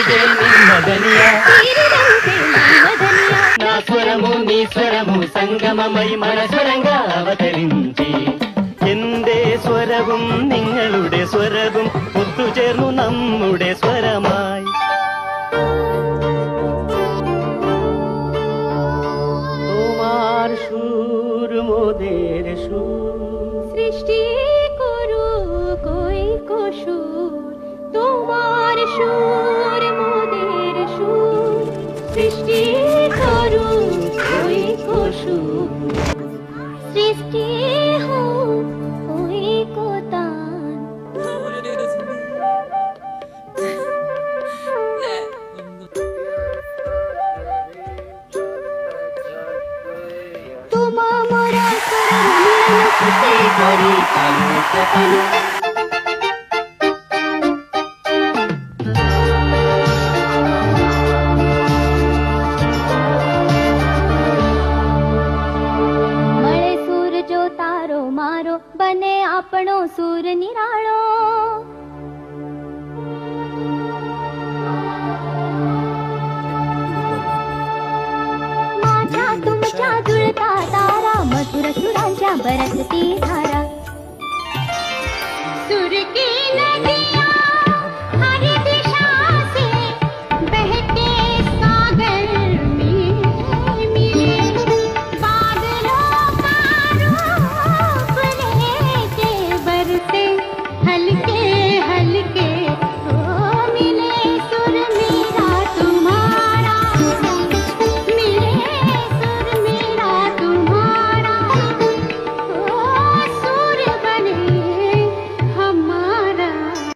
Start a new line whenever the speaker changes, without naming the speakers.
ఇదే నిన్నదనియా నా స్వరము నీ స్వరము സംഗമമൈ മനസ്വരങ്കാ അവതരിഞ്ചി എന്റെ സ്വരവും നിങ്ങളുടെ സ്വരവും ഒത്തുചേർന്നു നമ്മുടെ സ്വരമായി তোমার সুর মোদের সুর
সৃষ্টি করু কই সুর তোমার সুর মোদের সুর সৃষ্টি করু কই সুর সৃষ্টি হোক ওই কোতান তোমা মোরা সরল
করি কালো কালো
મારો બને આપણો સૂર નિરાળો माझ्या तुमच्या जुळता तारा मधुर सुरांच्या बरसती धारा